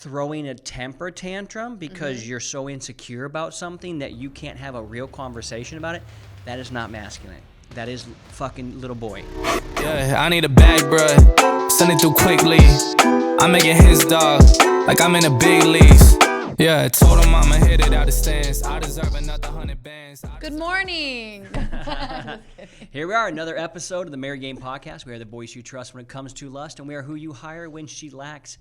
throwing a temper tantrum because you're so insecure about something that you can't have a real conversation about it, that is not masculine. That is fucking little boy. Yeah, I need a bag, bruh. Send it through quickly. I'm making his dog like I'm in the big leagues. Yeah, told him I'ma hit it out of stance. I deserve another 100 bands. Good morning. Here we are, another episode of the Married Game Podcast. We are the boys you trust when it comes to lust, and we are who you hire when she lacks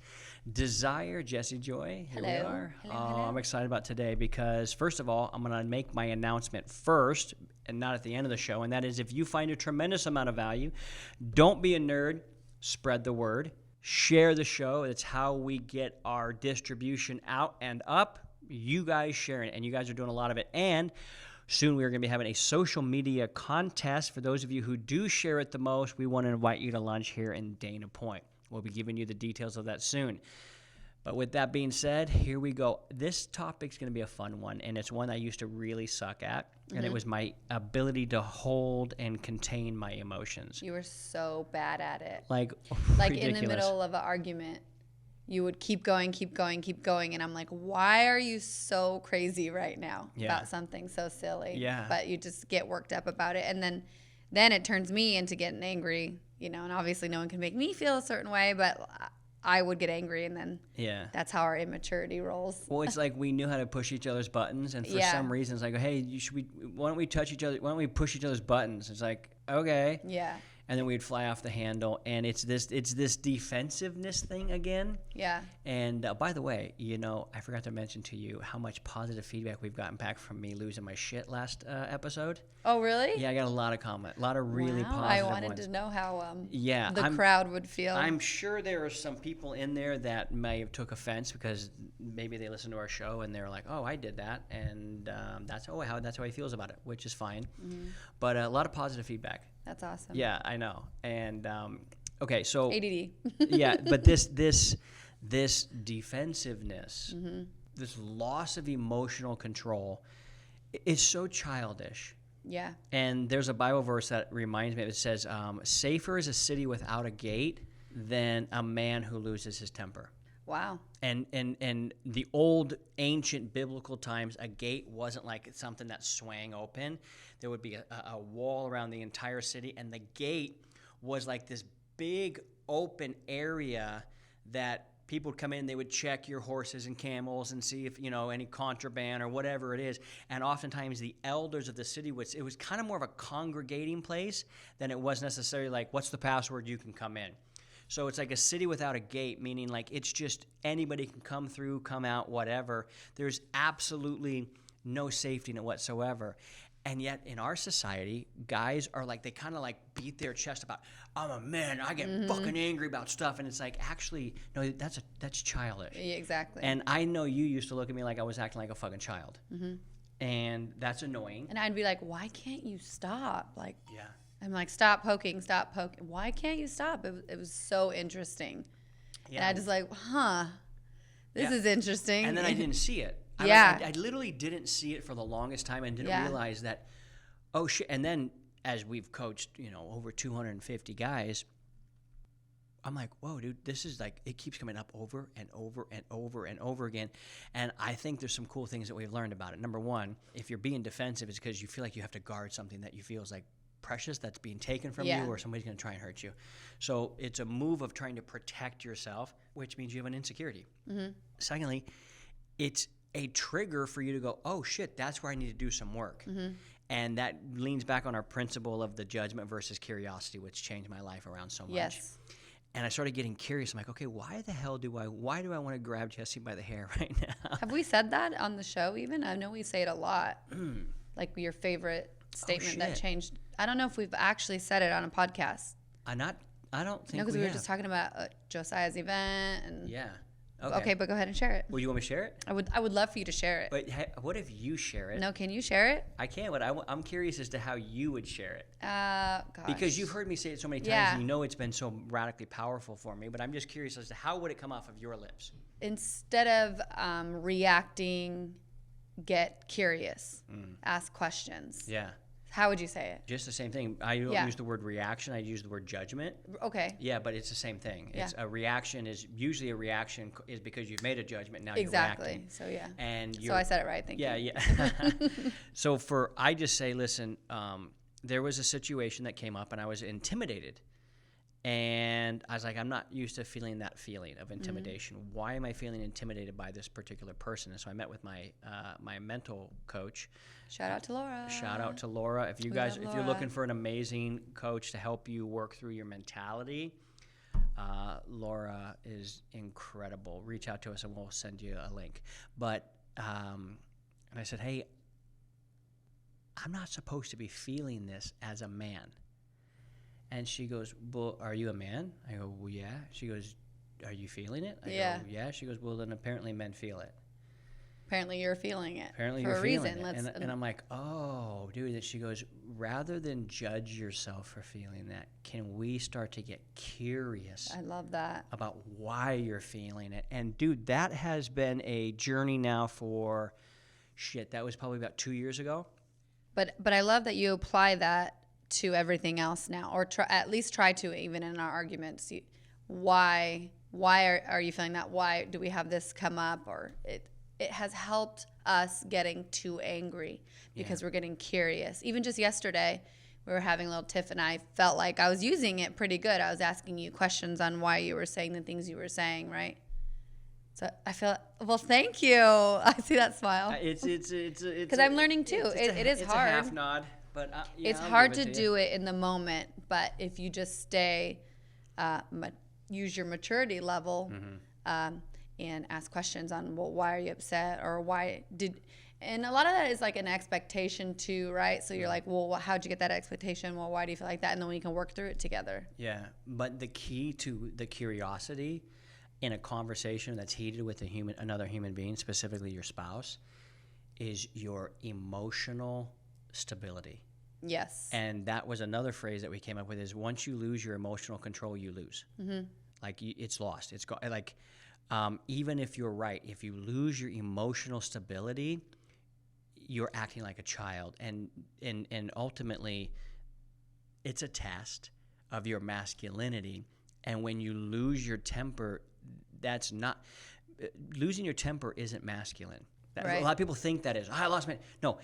desire. Jesse Joy, here we are. Hello. I'm excited about today because, first of all, I'm going to make my announcement first and not at the end of the show, and that is if you find a tremendous amount of value, don't be a nerd, spread the word. Share the show. It's how we get our distribution out and up. You guys sharing it, and you guys are doing a lot of it. And soon we are going to be having a social media contest. For those of you who do share it the most, we want to invite you to lunch here in Dana Point. We'll be giving you the details of that soon. But with that being said, here we go. This topic's going to be a fun one, and it's one I used to really suck at, and it was my ability to hold and contain my emotions. You were so bad at it. Like in the middle of an argument, you would keep going, and I'm like, why are you so crazy right now about something so silly? Yeah. But you just get worked up about it, and then it turns me into getting angry, and obviously no one can make me feel a certain way, but I would get angry, and then that's how our immaturity rolls. Well, it's like we knew how to push each other's buttons, and for some reason, it's like, hey, why don't we touch each other? Why don't we push each other's buttons? It's like, okay. Yeah. And then we'd fly off the handle, and it's this defensiveness thing again. Yeah. And by the way, I forgot to mention to you how much positive feedback we've gotten back from me losing my shit last episode. Oh, really? Yeah, I got a lot of comment, a lot of really positive I wanted ones. to know how the crowd would feel. I'm sure there are some people in there that may have took offense because maybe they listened to our show and they're like, "Oh, I did that," and that's how he feels about it, which is fine. Mm-hmm. But a lot of positive feedback. That's awesome. Yeah, I know. And okay, so ADD. yeah, but this defensiveness, this loss of emotional control, is so childish. Yeah. And there's a Bible verse that reminds me. It says, "Safer is a city without a gate than a man who loses his temper." Wow. And the old ancient biblical times, a gate wasn't like something that swang open. There would be a wall around the entire city, and the gate was like this big open area that people would come in, they would check your horses and camels and see if, any contraband or whatever it is. And oftentimes the elders of the city it was kind of more of a congregating place than it was necessarily like, what's the password, you can come in. So it's like a city without a gate, meaning like it's just anybody can come through, come out, whatever. There's absolutely no safety in it whatsoever. And yet in our society, guys are like, they kind of like beat their chest about, I'm a man, I get fucking angry about stuff. And it's like, actually, no, that's childish. Yeah, exactly. And I know you used to look at me like I was acting like a fucking child. Mm-hmm. And that's annoying. And I'd be like, why can't you stop? Like, yeah. I'm like, stop poking. Why can't you stop? It was so interesting. Yeah. And I just like, this is interesting. And then I didn't see it. I literally didn't see it for the longest time and didn't realize that, oh shit. And then as we've coached, over 250 guys, I'm like, whoa, dude, this is like, it keeps coming up over and over and over and over again. And I think there's some cool things that we've learned about it. Number one, if you're being defensive, it's because you feel like you have to guard something that you feel is like precious that's being taken from you, or somebody's going to try and hurt you. So it's a move of trying to protect yourself, which means you have an insecurity. Mm-hmm. Secondly, it's a trigger for you to go, oh shit, that's where I need to do some work. Mm-hmm. And that leans back on our principle of the judgment versus curiosity, which changed my life around so much. Yes. And I started getting curious. I'm like, okay, why do I want to grab Jesse by the hair right now? Have we said that on the show even? I know we say it a lot. Like your favorite statement that changed. I don't know if we've actually said it on a podcast. I don't think because we were just talking about Josiah's event. And yeah. Okay, but go ahead and share it. Well, you want me to share it? I would love for you to share it. But what if you share it? No, can you share it? I can, but I'm curious as to how you would share it. Gosh. Because you've heard me say it so many times, and it's been so radically powerful for me. But I'm just curious as to how would it come off of your lips? Instead of reacting, get curious. Ask questions. Yeah. How would you say it? Just the same thing. I don't use the word reaction. I use the word judgment. Okay. Yeah, but it's the same thing. Yeah. It's a reaction is usually a reaction is because you've made a judgment. Now exactly. you're reacting. So yeah. And so I said it right. Thank you. Yeah. So I just say, listen, there was a situation that came up and I was intimidated. And I was like, I'm not used to feeling that feeling of intimidation. Mm-hmm. Why am I feeling intimidated by this particular person? And so I met with my my mental coach. Shout out to Laura. Shout out to Laura. If you're looking for an amazing coach to help you work through your mentality, Laura is incredible. Reach out to us and we'll send you a link. But and I said, hey, I'm not supposed to be feeling this as a man. And she goes, well, are you a man? I go, well, yeah. She goes, are you feeling it? I go, yeah. She goes, well, then apparently men feel it. Apparently you're feeling it. Apparently you're feeling it. And I'm like, oh, dude. And she goes, rather than judge yourself for feeling that, can we start to get curious? I love that. About why you're feeling it. And, dude, that has been a journey now for, that was probably about 2 years ago. But I love that you apply that to everything else now, or at least try to, even in our arguments. Why are you feeling that? Why do we have this come up? Or it has helped us getting too angry because we're getting curious. Even just yesterday, we were having a little tiff, and I felt like I was using it pretty good. I was asking you questions on why you were saying the things you were saying, right? So I feel, well, thank you. I see that smile. It's because I'm learning too. It is hard. It's a half nod. But it's hard to do it in the moment, but if you just stay, use your maturity level, and ask questions on, well, why are you upset, or and a lot of that is like an expectation too, right? So you're like, well, how'd you get that expectation? Well, why do you feel like that? And then we can work through it together. Yeah, but the key to the curiosity in a conversation that's heated with another human being, specifically your spouse, is your emotional stability. Yes. And that was another phrase that we came up with, is once you lose your emotional control, you lose. Mm-hmm. Like it's lost. It's like even if you're right, if you lose your emotional stability, you're acting like a child, and ultimately it's a test of your masculinity. And when you lose your temper, that's not losing your temper isn't masculine. Right. A lot of people think that is. I lost my no.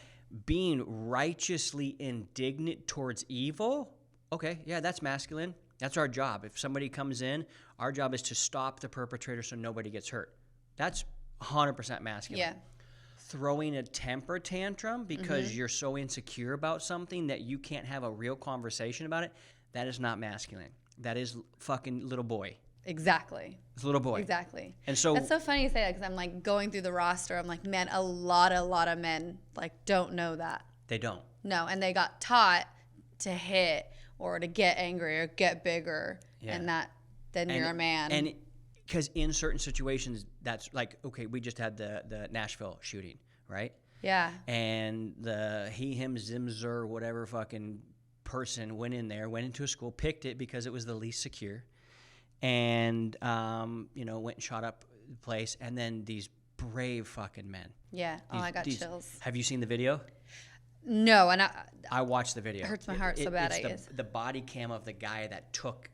Being righteously indignant towards evil, okay, yeah, that's masculine. That's our job. If somebody comes in, our job is to stop the perpetrator so nobody gets hurt. That's 100% masculine. Yeah. Throwing a temper tantrum because you're so insecure about something that you can't have a real conversation about it, that is not masculine. That is fucking little boy. Exactly. It's a little boy. Exactly. And so that's so funny you say that, because I'm like going through the roster. I'm like, man, a lot of men like don't know that. They don't. No, and they got taught to hit or to get angry or get bigger, and then you're a man. And because in certain situations, that's like, okay, we just had the Nashville shooting, right? Yeah. And the he, him, zim, zer, whatever fucking person went into a school, picked it because it was the least secure. And, went and shot up the place. And then these brave fucking men. Yeah. I got chills. Have you seen the video? No. And I watched the video. It hurts my heart so bad. It's the body cam of the guy that took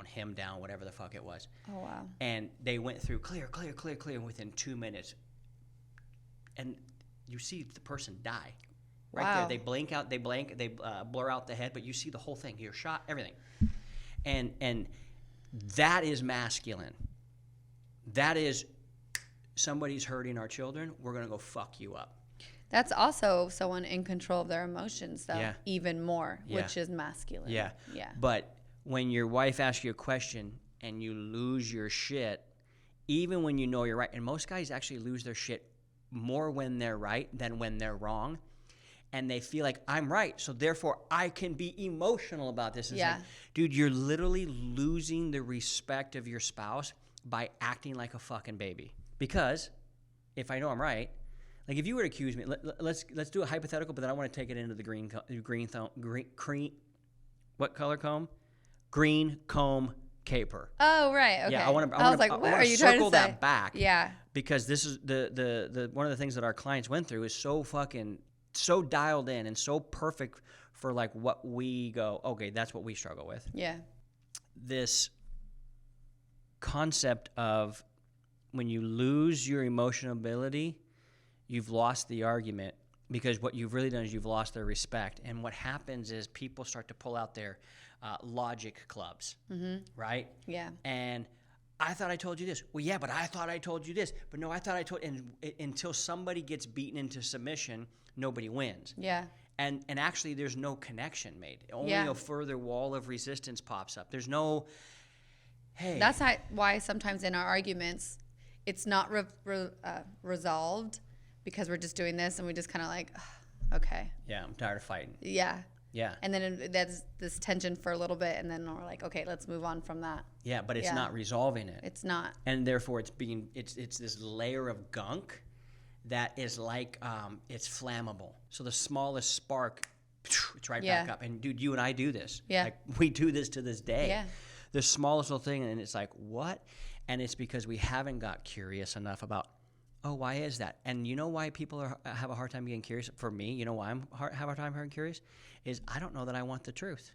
him down, whatever the fuck it was. Oh, wow. And they went through clear. And within 2 minutes. And you see the person die. Right there. They blink out. They blur out the head, but you see the whole thing. You're shot, everything. And that is masculine. That is, somebody's hurting our children, we're going to go fuck you up. That's also someone in control of their emotions, though, even more, which is masculine. Yeah. But when your wife asks you a question and you lose your shit, even when you know you're right, and most guys actually lose their shit more when they're right than when they're wrong. And they feel like, I'm right, so therefore I can be emotional about this. It's like, dude, you're literally losing the respect of your spouse by acting like a fucking baby. Because if I know I'm right, like if you were to accuse me, let's do a hypothetical, but then I want to take it into the green what color comb? Green comb caper. Oh, right. Okay. Yeah, I want to. I was like, what are you trying to say? Circle that back. Yeah. Because this is the one of the things that our clients went through is so fucking so dialed in and so perfect for like what we go, okay, that's what we struggle with. Yeah. This concept of when you lose your emotional ability, you've lost the argument, because what you've really done is you've lost their respect. And what happens is people start to pull out their logic clubs, right? Yeah. And I thought I told you this. Well, yeah, but I thought I told you this. But no, I thought I told. And until somebody gets beaten into submission, nobody wins. Yeah. And actually, there's no connection made. Only a further wall of resistance pops up. There's no, hey. That's why sometimes in our arguments, it's not resolved, because we're just doing this and we just kind of like, okay. Yeah, I'm tired of fighting. Yeah. Yeah. And then that's this tension for a little bit, and then we're like, okay, let's move on from that. Yeah, but it's not resolving it. It's not. And therefore, it's this layer of gunk that is like, it's flammable. So the smallest spark, it's right back up. And dude, you and I do this. Yeah. Like, we do this to this day. Yeah. The smallest little thing, and it's like, what? And it's because we haven't got curious enough about, oh, why is that? And you know why people have a hard time being curious? For me, you know why I have a hard time being curious? Is I don't know that I want the truth.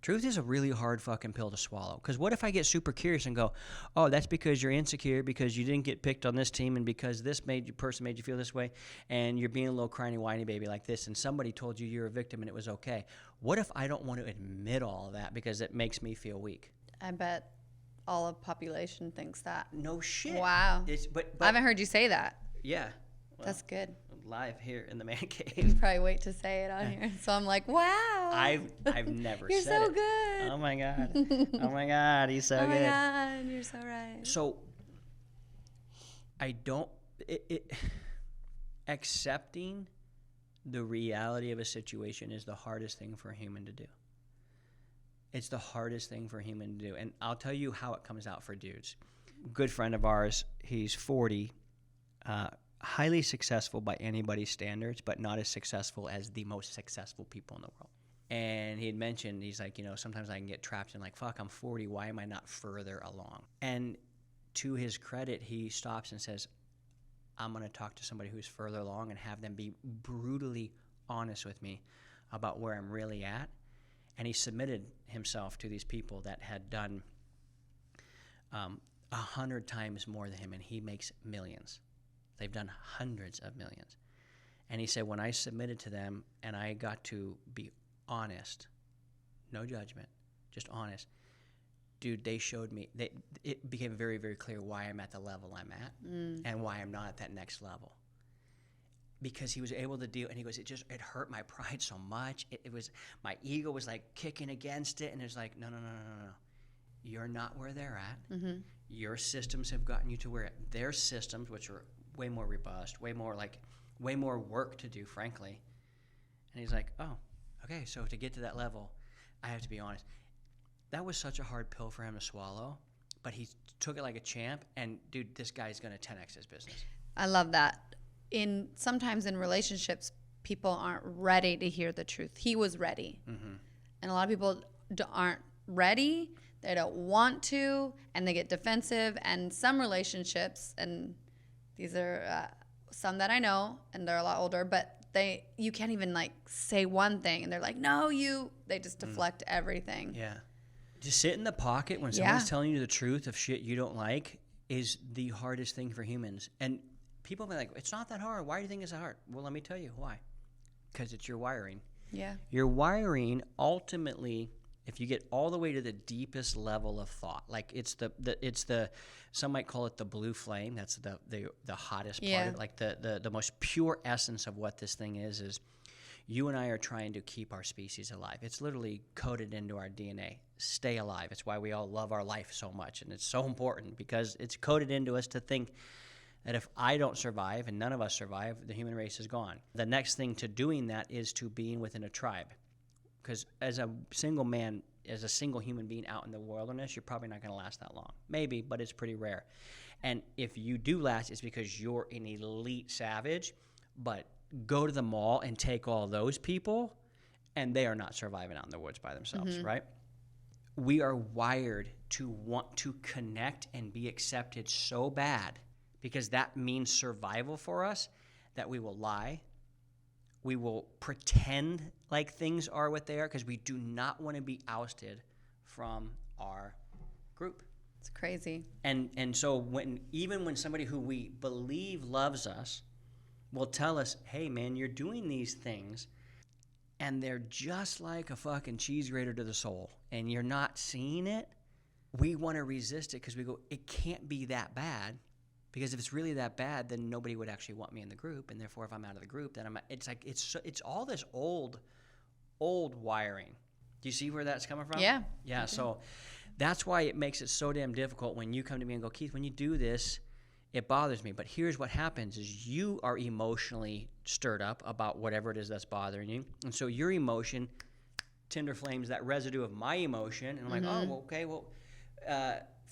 Truth is a really hard fucking pill to swallow. Because what if I get super curious and go, oh, that's because you're insecure, because you didn't get picked on this team, and because this person made you feel this way, and you're being a little crying whiny baby like this, and somebody told you you're a victim and it was okay. What if I don't want to admit all of that because it makes me feel weak? I bet all of population thinks that. No shit. Wow. But I haven't heard you say that. Yeah. Well, that's good. Live here in the man cave. You probably wait to say it on here. So I'm like, wow. I've never You're said so it. good. Oh my God. Oh my God. He's so good. Oh my God. You're so right. So I don't, accepting the reality of a situation is the hardest thing for a human to do. It's the hardest thing for a human to do. And I'll tell you how it comes out for dudes. Good friend of ours, he's 40, highly successful by anybody's standards, but not as successful as the most successful people in the world. And he had mentioned, he's like, sometimes I can get trapped in like, fuck, I'm 40, why am I not further along? And to his credit, he stops and says, I'm going to talk to somebody who's further along and have them be brutally honest with me about where I'm really at. And he submitted himself to these people that had done 100 times more than him, and he makes millions. They've done hundreds of millions. And he said, when I submitted to them and I got to be honest, no judgment, just honest, dude, they showed me, it became very, very clear why I'm at the level I'm at and why I'm not at that next level. Because he was able to deal, and he goes, it hurt my pride so much. It was, my ego was like kicking against it, and it's like, no. You're not where they're at. Mm-hmm. Your systems have gotten you to where their systems, which are way more robust, way more work to do, frankly. And he's like, oh, okay, so to get to that level, I have to be honest. That was such a hard pill for him to swallow, but he took it like a champ, and dude, this guy's going to 10x his business. I love that. Sometimes in relationships, people aren't ready to hear the truth. He was ready. Mm-hmm. And a lot of people aren't ready. They don't want to, and they get defensive. And some relationships, and these are some that I know, and they're a lot older, but you can't even like say one thing, and they're like, no, they just deflect everything. Yeah. Just sit in the pocket when someone's telling you the truth of shit you don't like is the hardest thing for humans. And people be like, it's not that hard. Why do you think it's that hard? Well, let me tell you why. Because it's your wiring. Yeah. Your wiring, ultimately, if you get all the way to the deepest level of thought, like it's the some might call it the blue flame. That's the hottest part of it. Like the most pure essence of what this thing is you and I are trying to keep our species alive. It's literally coded into our DNA. Stay alive. It's why we all love our life so much. And it's so important because it's coded into us to think that if I don't survive and none of us survive, the human race is gone. The next thing to doing that is to being within a tribe. Because as a single man, as a single human being out in the wilderness, you're probably not going to last that long. Maybe, but it's pretty rare. And if you do last, it's because you're an elite savage. But go to the mall and take all those people, and they are not surviving out in the woods by themselves, right? We are wired to want to connect and be accepted so bad because that means survival for us, that we will lie, We will pretend like things are what they are because we do not want to be ousted from our group. It's crazy. And so even when somebody who we believe loves us will tell us, hey, man, you're doing these things, and they're just like a fucking cheese grater to the soul, and you're not seeing it, we want to resist it because we go, it can't be that bad. Because if it's really that bad, then nobody would actually want me in the group, and therefore, if I'm out of the group, then it's all this old wiring. Do you see where that's coming from? Yeah. Yeah. So that's why it makes it so damn difficult when you come to me and go, Keith, when you do this, it bothers me. But here's what happens: is you are emotionally stirred up about whatever it is that's bothering you, and so your emotion tinder flames that residue of my emotion, and I'm like, oh, well, okay,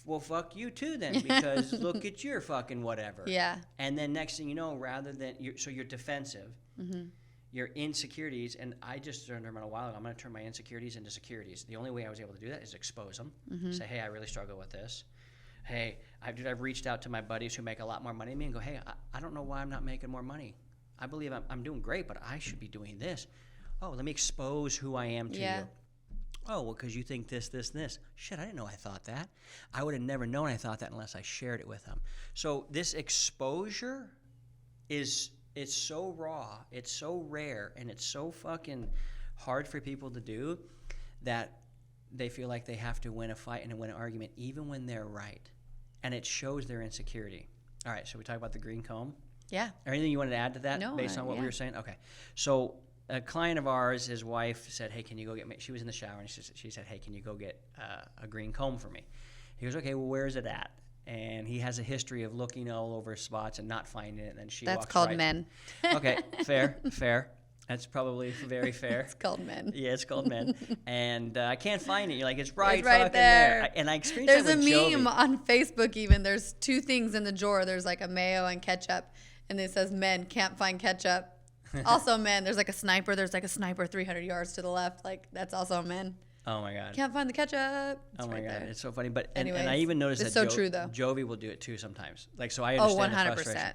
well, fuck you too then, because look at your fucking whatever. Yeah. And then next thing you know, rather than you're defensive, your insecurities, and I just learned them a while ago, I'm going to turn my insecurities into securities. The only way I was able to do that is expose them. Say, hey, I really struggle with this. Hey, I've reached out to my buddies who make a lot more money than me and go, hey, I don't know why I'm not making more money. I believe I'm doing great, but I should be doing this. Oh, let me expose who I am to you. Oh, well, because you think this, this, and this. Shit, I didn't know I thought that. I would have never known I thought that unless I shared it with them. So this exposure it's so raw, it's so rare, and it's so fucking hard for people to do that they feel like they have to win a fight and win an argument even when they're right. And it shows their insecurity. All right, so we talk about the green comb? Yeah. Anything you wanted to add to that based on what we were saying? Okay. So a client of ours, his wife said, hey, can you go get me? She was in the shower, and she said, hey, can you go get a green comb for me? He goes, okay, well, where is it at? And he has a history of looking all over spots and not finding it, and then she walks right. That's called men. Okay, fair. That's probably very fair. It's called men. Yeah, it's called men. And I can't find it. You're like, it's right fucking there. And I experienced that with There's a meme Jovi. on Facebook even. There's two things in the drawer. There's like a mayo and ketchup, and it says men can't find ketchup. Also men. There's like a sniper. There's like a sniper 300 yards to the left. Like that's also men. Oh my God. Can't find the ketchup. Oh my God. There. It's so funny. But and Anyways, I even noticed it's that so true though. Jovi will do it too sometimes. Like so I understand the frustration. 100%.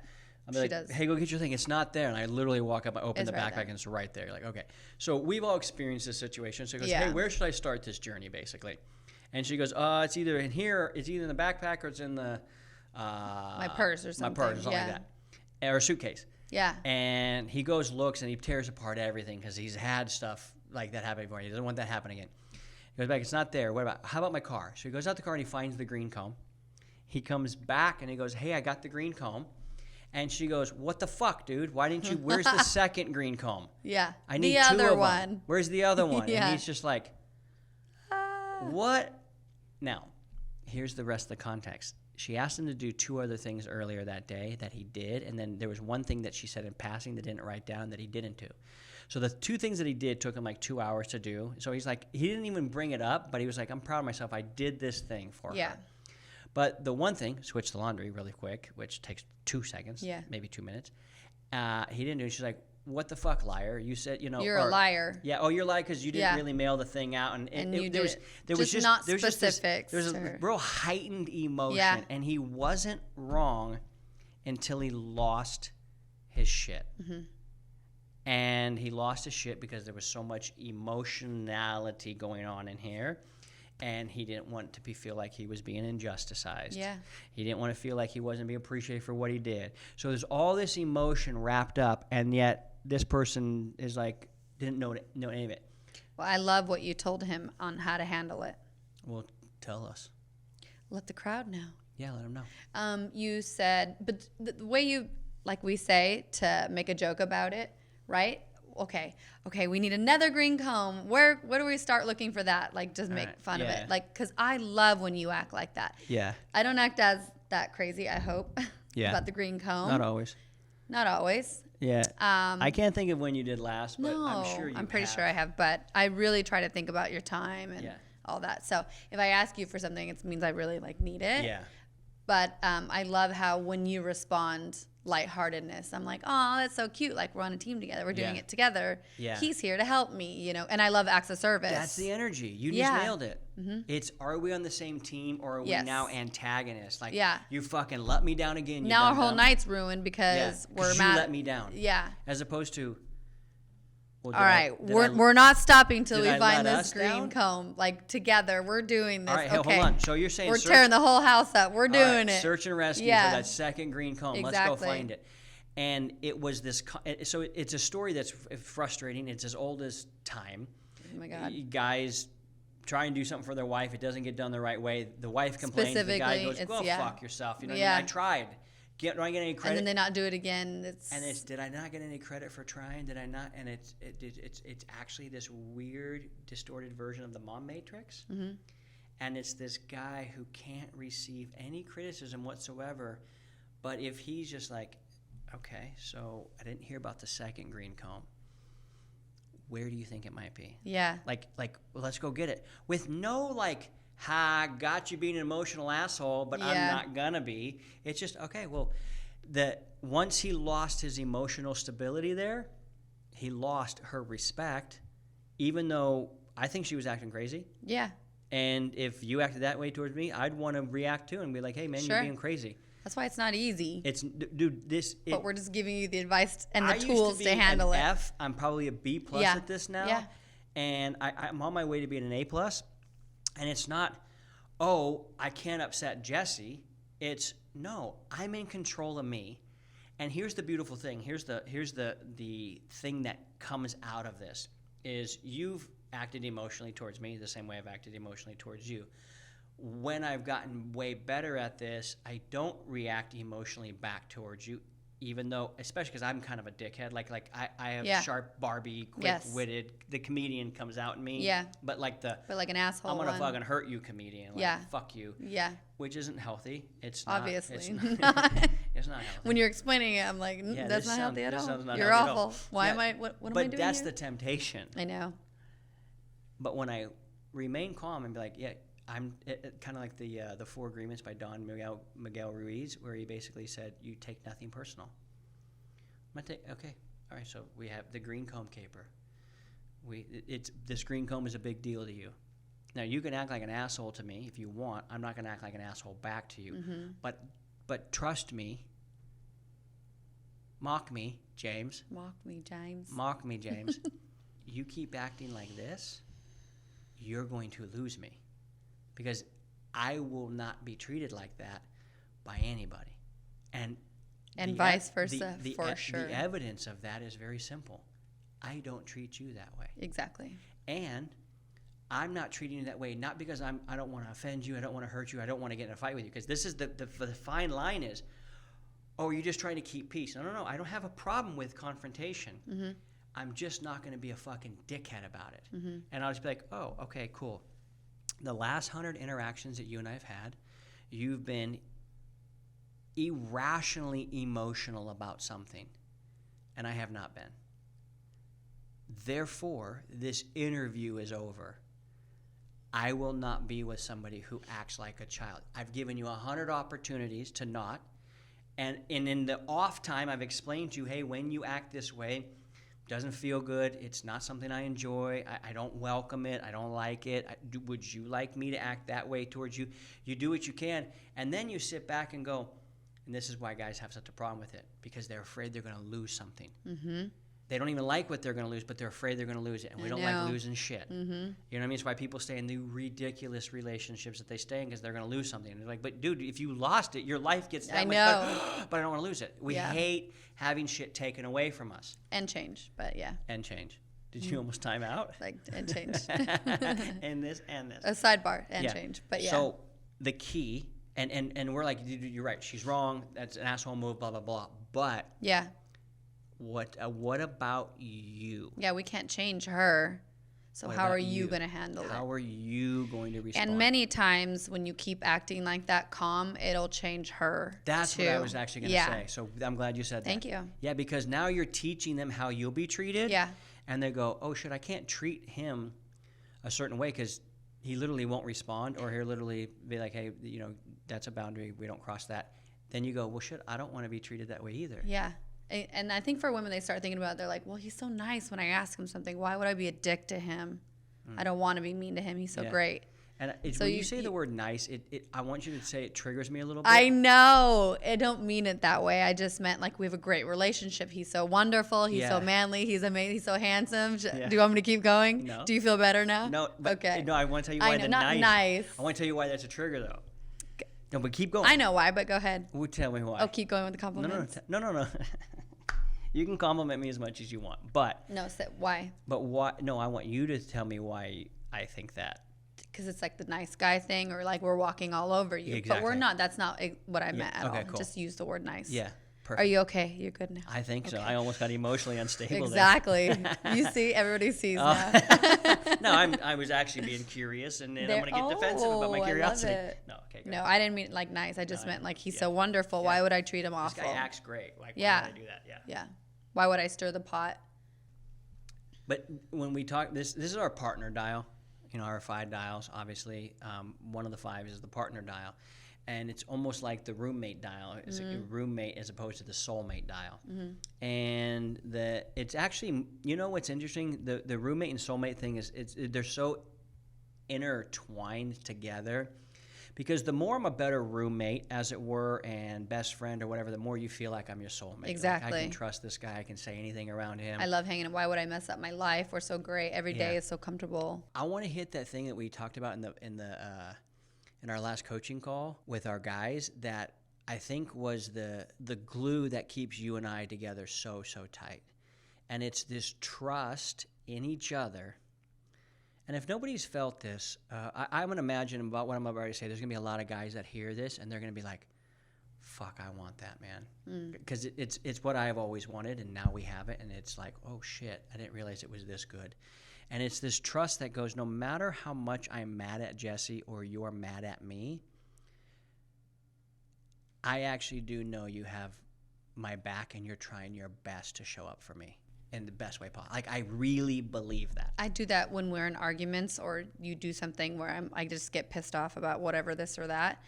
I'll be like, hey, go get your thing. It's not there. And I literally walk up, I open the backpack, and it's right there. You're like, okay. So we've all experienced this situation. So he goes, hey, where should I start this journey, basically? And she goes, it's either in here, it's either in the backpack, or it's in the my purse or something. My purse or something like that. Or a suitcase. Yeah. And he goes, looks, and he tears apart everything because he's had stuff like that happen before. He doesn't want that to happen again. He goes back, it's not there. How about my car? So he goes out the car and he finds the green comb. He comes back and he goes, hey, I got the green comb. And she goes, what the fuck, dude? Why didn't you? Where's the second green comb? Yeah. I need the two other of one. them. Where's the other one? Yeah. And he's just like, what? Now, here's the rest of the context. She asked him to do two other things earlier that day that he did. And then there was one thing that she said in passing that didn't write down that he didn't do. So the two things that he did took him like 2 hours to do. So he's like, he didn't even bring it up, but he was like, I'm proud of myself. I did this thing for her. But the one thing, switch the laundry really quick, which takes 2 seconds, maybe 2 minutes. He didn't do it. She's like, what the fuck, liar? You said, you're a liar. Yeah. Oh, you're a liar because you didn't really mail the thing out. And there was not specifics. There was a real heightened emotion. Yeah. And he wasn't wrong until he lost his shit. Mm-hmm. And he lost his shit because there was so much emotionality going on in here. And he didn't want to feel like he was being injusticized. Yeah. He didn't want to feel like he wasn't being appreciated for what he did. So there's all this emotion wrapped up, and yet this person is like, didn't know any of it. Well, I love what you told him on how to handle it. Well, tell us. Let the crowd know. Yeah, let them know. You said, but the way you, like we say, to make a joke about it, right? Okay, we need another green comb. Where do we start looking for that? Like, just make fun of it. Like, because I love when you act like that. Yeah. I don't act as that crazy, I hope, about the green comb. Not always. Not always. Yeah. I can't think of when you did last, but no, I'm sure I'm pretty sure I have, but I really try to think about your time and all that. So if I ask you for something, it means I really need it. Yeah. But I love how when you respond lightheartedness, I'm like, oh, that's so cute. Like, we're on a team together. We're doing it together. Yeah. He's here to help me, and I love acts of service. That's the energy. You just nailed it. Mm-hmm. It's, are we on the same team or are we now antagonists? Like, you fucking let me down again. Now our whole night's ruined because we're mad. You let me down. Yeah. As opposed to, All right, we're not stopping till we find this green comb. Like together, we're doing this. All right, hold on. So you're saying we're tearing the whole house up. We're doing it. Search and rescue for that second green comb. Exactly. Let's go find it. And it was this. So it's a story that's frustrating. It's as old as time. Oh my God. Guys try and do something for their wife. It doesn't get done the right way. The wife complains. The guy goes, "Go fuck yourself." You know what I mean? I tried. Do I get any credit? And then they not do it again. Did I not get any credit for trying? Did I not? And it's actually this weird, distorted version of the mom matrix. Mm-hmm. And it's this guy who can't receive any criticism whatsoever. But if he's just like, okay, so I didn't hear about the second green comb. Where do you think it might be? Yeah. Like, well, let's go get it. With no got you being an emotional asshole, but I'm not gonna be. It's just, okay, well, once he lost his emotional stability there, he lost her respect, even though I think she was acting crazy. Yeah. And if you acted that way towards me, I'd want to react too and be like, hey, man, you're being crazy. That's why it's not easy. But we're just giving you the advice and the tools to handle it. F. I'm probably a B+ at this now. Yeah. And I'm on my way to being an A+. And it's not, oh, I can't upset Jesse. It's, no, I'm in control of me. And here's the beautiful thing. Here's the thing that comes out of this is you've acted emotionally towards me the same way I've acted emotionally towards you. When I've gotten way better at this, I don't react emotionally back towards you, even though, especially because I'm kind of a dickhead. Like I have sharp, Barbie, quick-witted. The comedian comes out in me. Yeah. But like an asshole. I'm gonna fucking hurt you, comedian. Like, fuck you. Yeah. Which isn't healthy. It's not. Obviously. It's not healthy. When you're explaining it, I'm like, that's not healthy at all. You're awful. Why am I? What am I doing? But that's the temptation. I know. But when I remain calm and be like, I'm kind of like the Four Agreements by Don Miguel Ruiz, where he basically said, you take nothing personal. Okay, all right, so we have the green comb caper. This green comb is a big deal to you. Now, you can act like an asshole to me if you want. I'm not going to act like an asshole back to you. Mm-hmm. But trust me, mock me, James. Mock me, James. Mock me, James. You keep acting like this, you're going to lose me. Because I will not be treated like that by anybody. And vice versa, for sure. The evidence of that is very simple. I don't treat you that way. Exactly. And I'm not treating you that way, not because I don't want to offend you, I don't want to hurt you, I don't want to get in a fight with you. Because this is the fine line is, oh, you're just trying to keep peace. No, I don't have a problem with confrontation. Mm-hmm. I'm just not going to be a fucking dickhead about it. Mm-hmm. And I'll just be like, oh, okay, cool. The last 100 interactions that you and I have had, you've been irrationally emotional about something, and I have not been. Therefore, this interview is over. I will not be with somebody who acts like a child. I've given you 100 opportunities to not, and in the off time, I've explained to you, hey, when you act this way, doesn't feel good. It's not something I enjoy. I don't welcome it. I don't like it. Would you like me to act that way towards you? You do what you can. And then you sit back and go, and this is why guys have such a problem with it, because they're afraid they're going to lose something. Mm-hmm. They don't even like what they're going to lose, but they're afraid they're going to lose it. And we don't like losing shit. Mm-hmm. You know what I mean? It's why people stay in the ridiculous relationships that they stay in, because they're going to lose something. And they're like, but dude, if you lost it, your life gets that much better. But I don't want to lose it. We hate having shit taken away from us. And change, but yeah. And change. Did you almost time out? And change. and this. A sidebar and change, but yeah. So the key, and we're like, you're right, she's wrong. That's an asshole move, blah, blah, blah. But yeah. What about you? Yeah, we can't change her. So how are you going to handle it? How are you going to respond? And many times when you keep acting like that calm, it'll change her. That's what I was actually going to say. So I'm glad you said that. Thank you. Yeah, because now you're teaching them how you'll be treated. Yeah. And they go, oh, shit, I can't treat him a certain way because he literally won't respond, or he'll literally be like, hey, that's a boundary. We don't cross that. Then you go, well, shit, I don't want to be treated that way either. Yeah. And I think for women, they start thinking about it, they're like, well, he's so nice when I ask him something. Why would I be a dick to him? I don't want to be mean to him. He's so great. And when you say the word nice, I want you to say it triggers me a little bit. I know. I don't mean it that way. I just meant like we have a great relationship. He's so wonderful. He's so manly. He's amazing. He's so handsome. Do you want me to keep going? No. Do you feel better now? No. But, okay. No, I want to tell you why nice. I want to tell you why that's a trigger, though. No, but keep going. I know why, but go ahead. Well, tell me why. Oh, keep going with the compliments. No. You can compliment me as much as you want, but... No, why? But why? No, I want you to tell me why I think that. Because it's like the nice guy thing, or like we're walking all over you. Exactly. But we're not. That's not what I meant at all. Cool. Just use the word nice. Yeah. Perfect. Are you okay? You're good now. I think so. I almost got emotionally unstable exactly. there. You see, everybody sees now. No, I was actually being curious, and I'm going to get defensive about my curiosity. I love it. No, okay, great. No, I didn't mean it like nice. I just meant like he's so wonderful. Why would I treat him awful? This guy acts great. Like, why would I do that? Yeah. Why would I stir the pot? But when we talk, this is our partner dial. Our 5 dials, obviously. One of the 5 is the partner dial. And it's almost like the roommate dial. It's a roommate as opposed to the soulmate dial. Mm-hmm. And it's actually, what's interesting? The roommate and soulmate thing is they're so intertwined together. Because the more I'm a better roommate, as it were, and best friend or whatever, the more you feel like I'm your soulmate. Exactly. Like I can trust this guy. I can say anything around him. I love hanging. Why would I mess up my life? We're so great. Every day is so comfortable. I want to hit that thing that we talked about in our last coaching call with our guys that I think was the glue that keeps you and I together so tight. And it's this trust in each other. And if nobody's felt this, I'm going to imagine about what I'm about to say, there's going to be a lot of guys that hear this, and they're going to be like, fuck, I want that, man. Because it's what I've always wanted, and now we have it, and it's like, oh, shit, I didn't realize it was this good. And it's this trust that goes, no matter how much I'm mad at Jesse or you're mad at me, I actually do know you have my back, and you're trying your best to show up for me. In the best way possible. Like, I really believe that. I do that when we're in arguments or you do something where I just get pissed off about whatever this or that.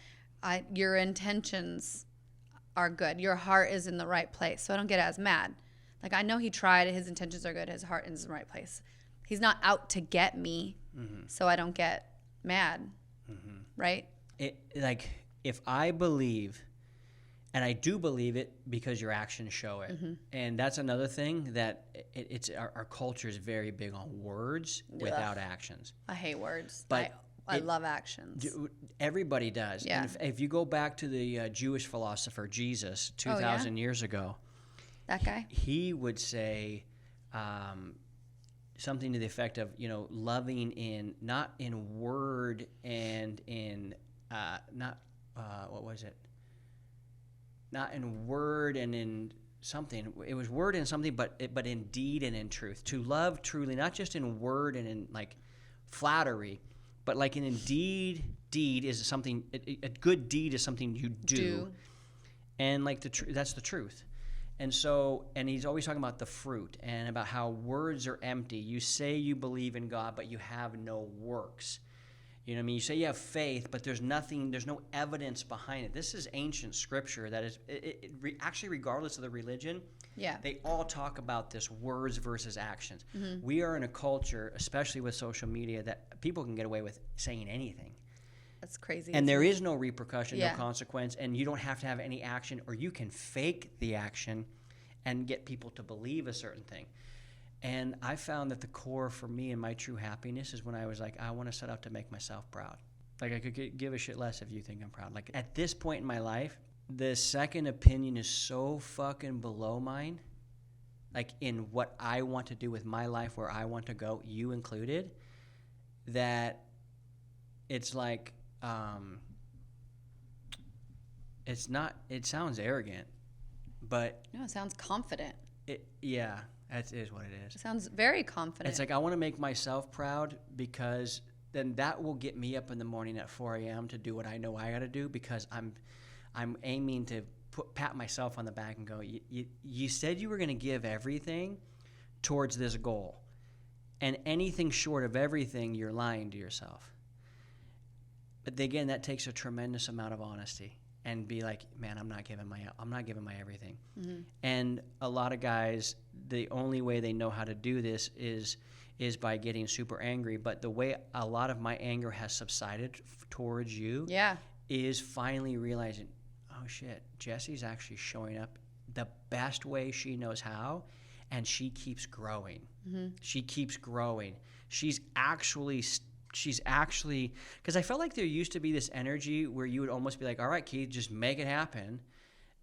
Your intentions are good. Your heart is in the right place. So I don't get as mad. Like, I know he tried. His intentions are good. His heart is in the right place. He's not out to get me, so I don't get mad. Right? If I believe... And I do believe it because your actions show it. And that's another thing that it's our culture is very big on words without actions. I hate words. But I love actions. Everybody does. Yeah. And if you go back to the Jewish philosopher Jesus 2,000 years ago. That guy? He would say something to the effect of, loving not in word and in, what was it? Not in word and in something. It was word and something, but in deed and in truth. To love truly, not just in word and in like flattery, but like in deed. Deed is something. A good deed is something you do. And like that's the truth. And so, and he's always talking about the fruit and about how words are empty. You say you believe in God, but you have no works. You know what I mean? You say you have faith, but there's no evidence behind it. This is ancient scripture that is actually, regardless of the religion, they all talk about this words versus actions. We are in a culture, especially with social media, that people can get away with saying anything. That's crazy. And there is no repercussion, no consequence, and you don't have to have any action, or you can fake the action and get people to believe a certain thing. And I found that the core for me and my true happiness is when I was like, I want to set out to make myself proud. Like, I could give a shit less if you think I'm proud. Like, at this point in my life, the second opinion is so fucking below mine, like in what I want to do with my life, where I want to go, you included, that it's like, it sounds arrogant, but... No, it sounds confident. That is what it is. It sounds very confident. It's like, I want to make myself proud, because then that will get me up in the morning at 4 a.m. to do what I know I got to do, because I'm aiming to pat myself on the back and go, you said you were going to give everything towards this goal, and anything short of everything, you're lying to yourself. But again, that takes a tremendous amount of honesty. And be like, man, I'm not giving my everything. And a lot of guys, the only way they know how to do this is is by getting super angry. But the way a lot of my anger has subsided towards you is finally realizing, oh shit, Jesse's actually showing up the best way she knows how, and she keeps growing. She keeps growing. She's actually, because I felt like there used to be this energy where you would almost be like, all right, Keith, just make it happen.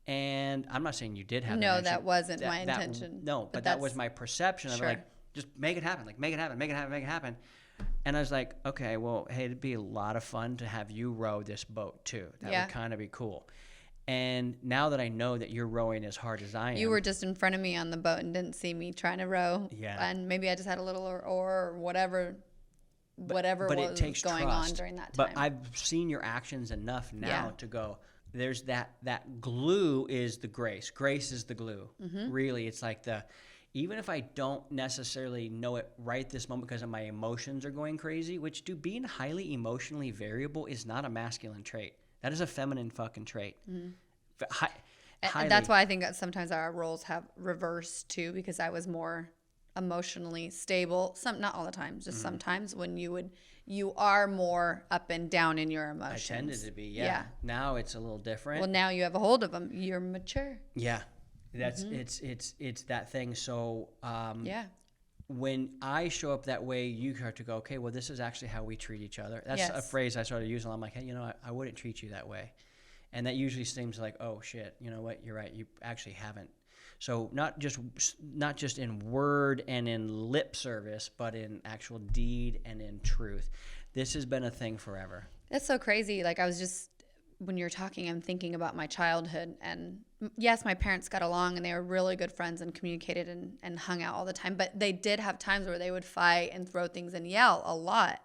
And I'm not saying you did have No, that wasn't my intention. No, but that was my perception of it, like, just make it happen. Like, make it happen, make it happen, make it happen. And I was like, okay, well, hey, it'd be a lot of fun to have you row this boat too. That would kind of be cool. And now that I know that you're rowing as hard as I am. You were just in front of me on the boat and didn't see me trying to row. Yeah. And maybe I just had a little oar or whatever but was going on during that time. But I've seen your actions enough now to go, there's that glue is the grace. Grace is the glue. Really, it's like even if I don't necessarily know it right this moment because my emotions are going crazy, which being highly emotionally variable is not a masculine trait. That is a feminine fucking trait. And that's why I think that sometimes our roles have reversed too, because I was more emotionally stable. Not all the time, just sometimes when you are more up and down in your emotions. I tended to be, Now it's a little different. Well, now you have a hold of them. You're mature. Yeah, that's it's that thing. So when I show up that way, you start to go, okay, well, this is actually how we treat each other. That's a phrase I started using. I'm like, hey, I wouldn't treat you that way. And that usually seems like, oh, shit, you know what? You're right. You actually haven't. So not just in word and in lip service, but in actual deed and in truth. This has been a thing forever. That's so crazy. Like when you're talking, I'm thinking about my childhood, and yes, my parents got along and they were really good friends and communicated and hung out all the time, but they did have times where they would fight and throw things and yell a lot.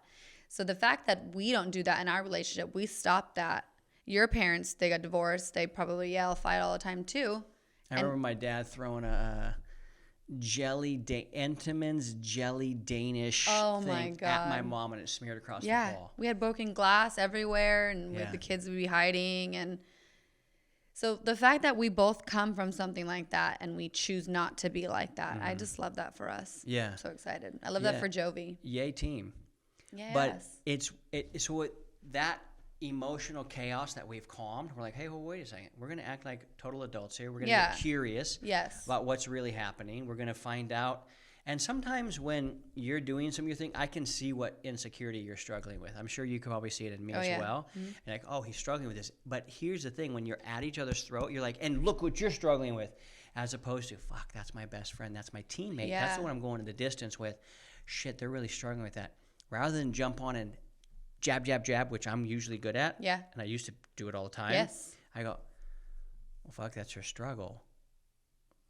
So the fact that we don't do that in our relationship, we stopped that. Your parents, they got divorced, they probably yell, fight all the time too. I remember my dad throwing a Entenmann's jelly Danish thing at my mom, and it smeared across the wall. We had broken glass everywhere, and the kids would be hiding. And so the fact that we both come from something like that and we choose not to be like that, I just love that for us. Yeah. I'm so excited. I love that for Jovi. Yay, team. Yes. But so that emotional chaos that we've calmed, we're like, hey, well, wait a second. We're going to act like total adults here. We're going to get curious about what's really happening. We're going to find out. And sometimes when you're doing some of your thing, I can see what insecurity you're struggling with. I'm sure you can probably see it in me as well. And like, oh, he's struggling with this. But here's the thing. When you're at each other's throat, you're like, and look what you're struggling with. As opposed to, fuck, that's my best friend. That's my teammate. Yeah. That's the one I'm going to the distance with. Shit, they're really struggling with that. Rather than jump on and jab, jab, jab, which I'm usually good at. Yeah. And I used to do it all the time. Yes. I go, well, fuck, that's her struggle.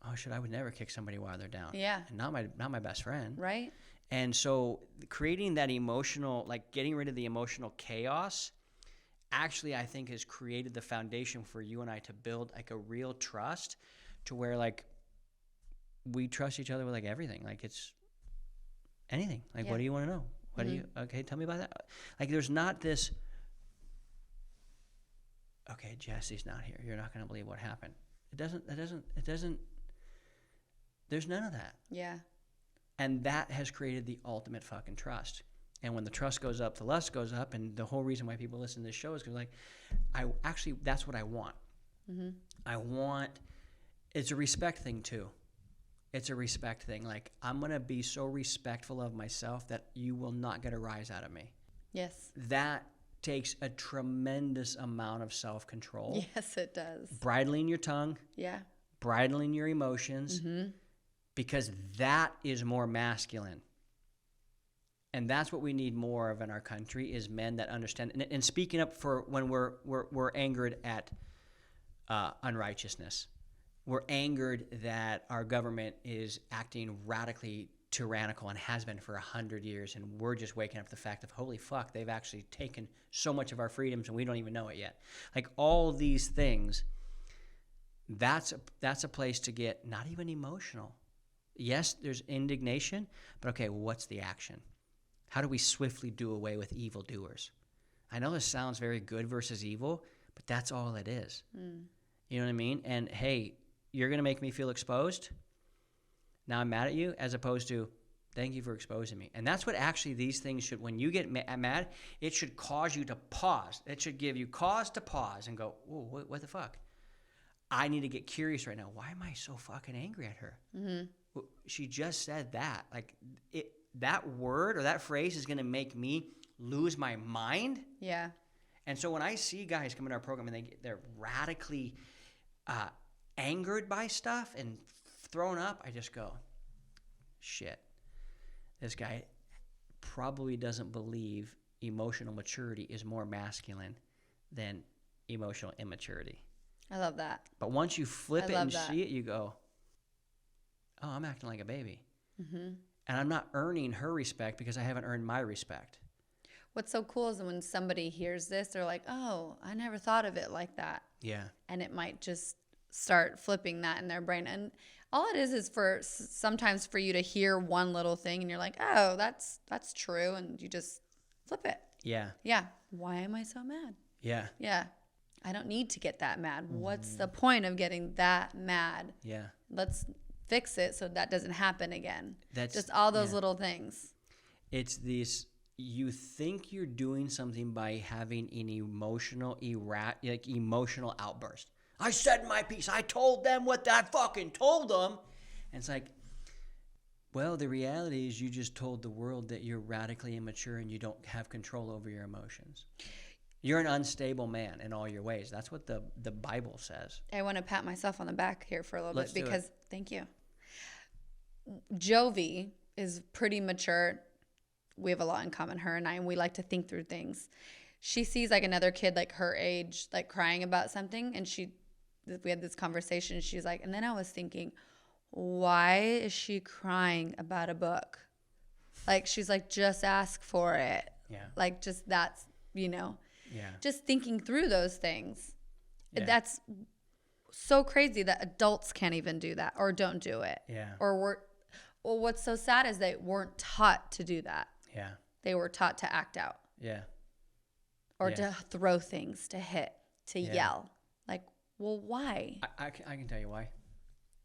Oh, shit, I would never kick somebody while they're down. Yeah. And not my best friend. Right. And so creating that emotional, like getting rid of the emotional chaos, actually I think has created the foundation for you and I to build like a real trust to where like we trust each other with like everything. Like it's anything. Like, what do you want to know? What do you, okay, tell me about that. Like, there's not this, okay, Jesse's not here. You're not going to believe what happened. It doesn't, there's none of that. Yeah. And that has created the ultimate fucking trust. And when the trust goes up, the lust goes up. And the whole reason why people listen to this show is because, like, that's what I want. It's a respect thing, too. It's a respect thing. Like, I'm going to be so respectful of myself that you will not get a rise out of me. Yes. That takes a tremendous amount of self-control. Yes, it does. Bridling your tongue. Yeah. Bridling your emotions. Because that is more masculine. And that's what we need more of in our country is men that understand. And speaking up for when we're angered at unrighteousness. We're angered that our government is acting radically tyrannical and has been for 100 years, and we're just waking up to the fact of, holy fuck, they've actually taken so much of our freedoms and we don't even know it yet. Like all these things, that's a place to get not even emotional. Yes, there's indignation, but okay, well, what's the action? How do we swiftly do away with evildoers? I know this sounds very good versus evil, but that's all it is. You know what I mean? And hey, you're going to make me feel exposed. Now I'm mad at you, as opposed to, Thank you for exposing me. And that's what actually these things should, when you get mad, it should cause you to pause. It should give you cause to pause and go, whoa, what the fuck? I need to get curious right now. Why am I so fucking angry at her? Mm-hmm. She just said that. Like, that word or that phrase is going to make me lose my mind. Yeah. And so when I see guys come into our program and they're radically angered by stuff and thrown up, I just go, shit. This guy probably doesn't believe emotional maturity is more masculine than emotional immaturity. I love that. But once you flip it and see it, you go, oh, I'm acting like a baby. Mm-hmm. And I'm not earning her respect because I haven't earned my respect. What's so cool is when somebody hears this, they're like, oh, I never thought of it like that. Yeah. And it might just start flipping that in their brain. And all it is for sometimes for you to hear one little thing and you're like, oh, that's true. And you just flip it. Yeah. Yeah. Why am I so mad? Yeah. Yeah. I don't need to get that mad. What's the point of getting that mad? Yeah. Let's fix it so that doesn't happen again. That's just all those little things. It's these, you think you're doing something by having an emotional outburst. I said my piece. I told them what I fucking told them. And it's like, well, the reality is you just told the world that you're radically immature and you don't have control over your emotions. You're an unstable man in all your ways. That's what the Bible says. I want to pat myself on the back here for a little bit because, thank you. Jovi is pretty mature. We have a lot in common, her and I, and we like to think through things. She sees like another kid like her age, like crying about something, and we had this conversation. And she's like, and then I was thinking, why is she crying about a book? Like, she's like, just ask for it. Yeah. Like, just that's, Yeah. Just thinking through those things. Yeah. That's so crazy that adults can't even do that or don't do it. Yeah. Well, what's so sad is they weren't taught to do that. Yeah. They were taught to act out. Yeah. Or to throw things, to hit, to yell. Like, well, why? I can tell you why.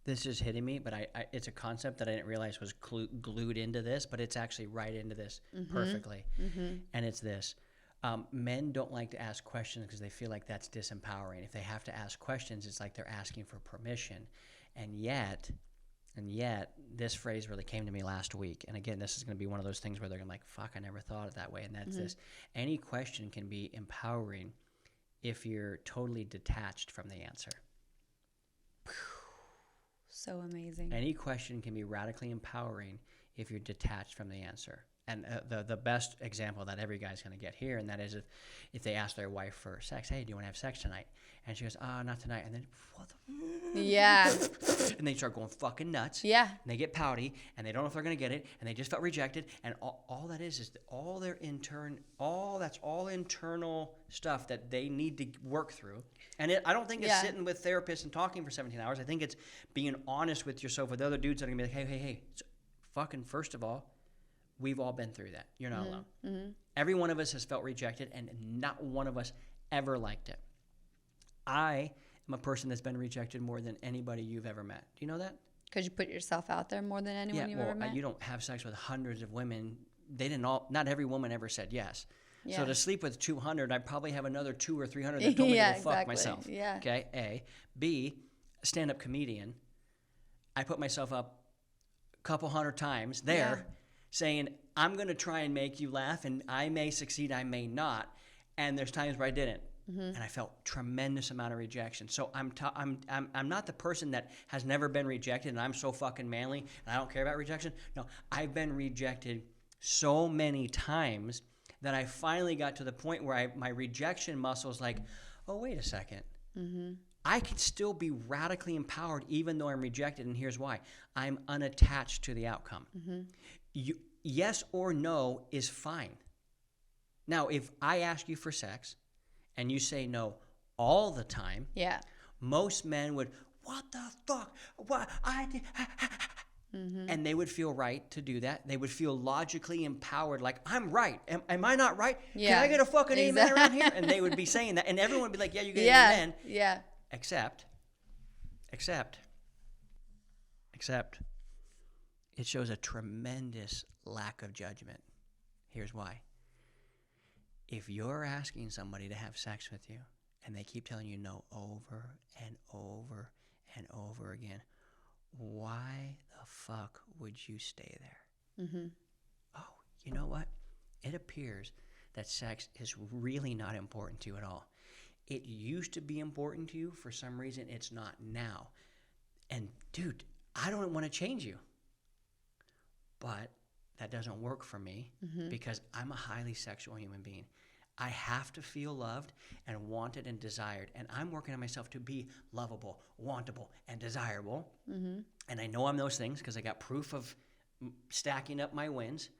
This is hitting me, but it's a concept that I didn't realize was glued into this, but it's actually right into this perfectly. Mm-hmm. And it's this. Men don't like to ask questions because they feel like that's disempowering. If they have to ask questions, it's like they're asking for permission. And yet, this phrase really came to me last week. And again, this is going to be one of those things where they're going to be like, fuck, I never thought of it that way. And that's this. Any question can be empowering if you're totally detached from the answer. So amazing. Any question can be radically empowering if you're detached from the answer. And the best example that every guy's going to get here, and that is if they ask their wife for sex, hey, do you want to have sex tonight? And she goes, not tonight. And then, what the? Yeah. And they start going fucking nuts. Yeah. And they get pouty, and they don't know if they're going to get it, and they just felt rejected. And all that is all their that's all internal stuff that they need to work through. And I don't think it's sitting with therapists and talking for 17 hours. I think it's being honest with yourself, with other dudes that are going to be like, hey, fucking first of all, we've all been through that. You're not alone. Mm-hmm. Every one of us has felt rejected, and not one of us ever liked it. I am a person that's been rejected more than anybody you've ever met. Do you know that? Because you put yourself out there more than anyone you've ever met? You don't have sex with hundreds of women. Not every woman ever said yes. Yeah. So to sleep with 200, I probably have another 200 or 300 that told me to go fuck myself. Yeah. Okay, A. B, stand-up comedian. I put myself up a couple hundred times there. Yeah. Saying, I'm going to try and make you laugh, and I may succeed, I may not. And there's times where I didn't. Mm-hmm. And I felt tremendous amount of rejection. So I'm not the person that has never been rejected, and I'm so fucking manly, and I don't care about rejection. No, I've been rejected so many times that I finally got to the point where my rejection muscle is like, oh, wait a second. Mm-hmm. I can still be radically empowered even though I'm rejected, and here's why. I'm unattached to the outcome. Mm-hmm. Yes or no is fine. Now, if I ask you for sex and you say no all the time, most men would, what the fuck? What? And they would feel right to do that. They would feel logically empowered, like, I'm right. Am I not right? Yeah. Can I get a fucking amen around here? And they would be saying that. And everyone would be like, yeah, you get an amen. Yeah. Except, It shows a tremendous lack of judgment. Here's why. If you're asking somebody to have sex with you and they keep telling you no over and over and over again, why the fuck would you stay there? Mm-hmm. Oh, you know what? It appears that sex is really not important to you at all. It used to be important to you. For some reason, it's not now. And dude, I don't want to change you. But that doesn't work for me because I'm a highly sexual human being. I have to feel loved and wanted and desired. And I'm working on myself to be lovable, wantable, and desirable. Mm-hmm. And I know I'm those things because I got proof of stacking up my wins.